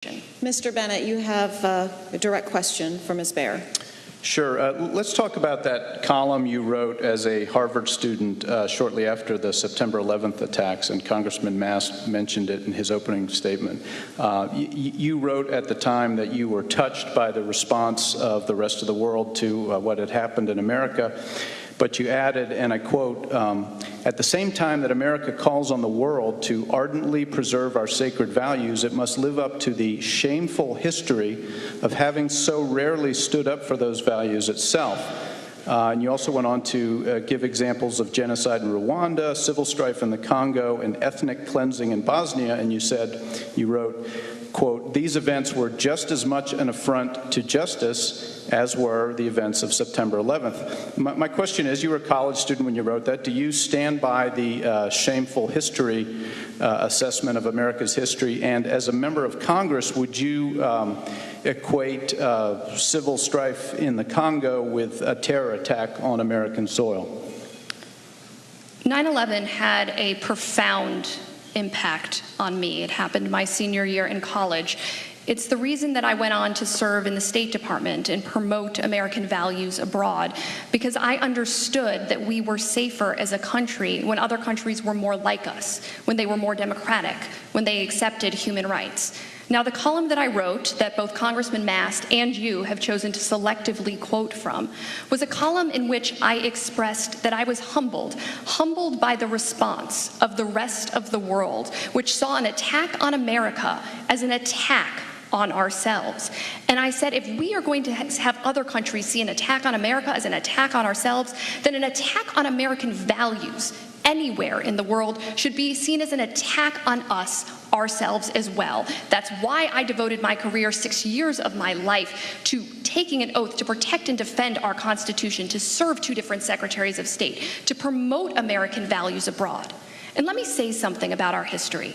Mr. Bennett, you have a direct question for Ms. Baer. Sure. Let's talk about that column you wrote as a Harvard student shortly after the September 11th attacks, and Congressman Mast mentioned it in his opening statement. You wrote at the time that you were touched by the response of the rest of the world to what had happened in America, but you added, and I quote, "At the same time that America calls on the world to ardently preserve our sacred values, it must live up to the shameful history of having so rarely stood up for those values itself." And you also went on to give examples of genocide in Rwanda, civil strife in the Congo, and ethnic cleansing in Bosnia, and you wrote, quote, "These events were just as much an affront to justice as were the events of September 11th. My question is, you were a college student when you wrote that. Do you stand by the shameful history assessment of America's history? And as a member of Congress, would you equate civil strife in the Congo with a terror attack on American soil? 9/11 had a profound impact on me. It happened my senior year in college. It's the reason that I went on to serve in the State Department and promote American values abroad, because I understood that we were safer as a country when other countries were more like us, when they were more democratic, when they accepted human rights. Now, the column that I wrote, that both Congressman Mast and you have chosen to selectively quote from, was a column in which I expressed that I was humbled by the response of the rest of the world, which saw an attack on America as an attack on ourselves. And I said, if we are going to have other countries see an attack on America as an attack on ourselves, then an attack on American values anywhere in the world should be seen as an attack on us ourselves as well. That's why I devoted my career, 6 years of my life, to taking an oath to protect and defend our Constitution, to serve 2 different secretaries of state, to promote American values abroad. And let me say something about our history.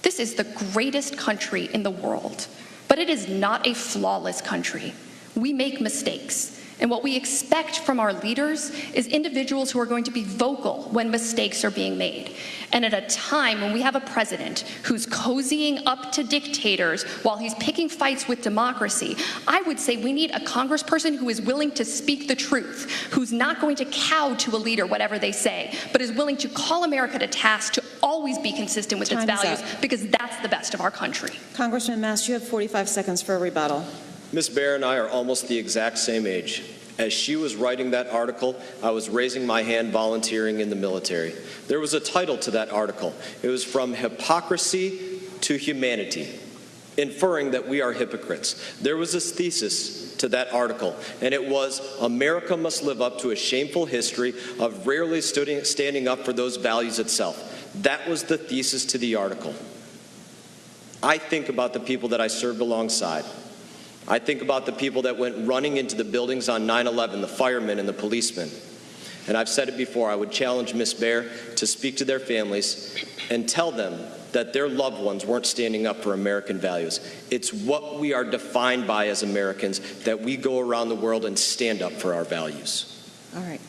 This is the greatest country in the world, but it is not a flawless country. We make mistakes. And what we expect from our leaders is individuals who are going to be vocal when mistakes are being made. And at a time when we have a president who's cozying up to dictators while he's picking fights with democracy, I would say we need a congressperson who is willing to speak the truth, who's not going to cow to a leader, whatever they say, but is willing to call America to task to always be consistent with its values, because that's the best of our country. Congressman Mast, you have 45 seconds for a rebuttal. Ms. Baer and I are almost the exact same age. As she was writing that article, I was raising my hand volunteering in the military. There was a title to that article. It was From Hypocrisy to Humanity, inferring that we are hypocrites. There was this thesis to that article, and it was, America must live up to a shameful history of rarely standing up for those values itself. That was the thesis to the article. I think about the people that I served alongside. I think about the people that went running into the buildings on 9/11, the firemen and the policemen. And I've said it before, I would challenge Ms. Baer to speak to their families and tell them that their loved ones weren't standing up for American values. It's what we are defined by as Americans, that we go around the world and stand up for our values. All right.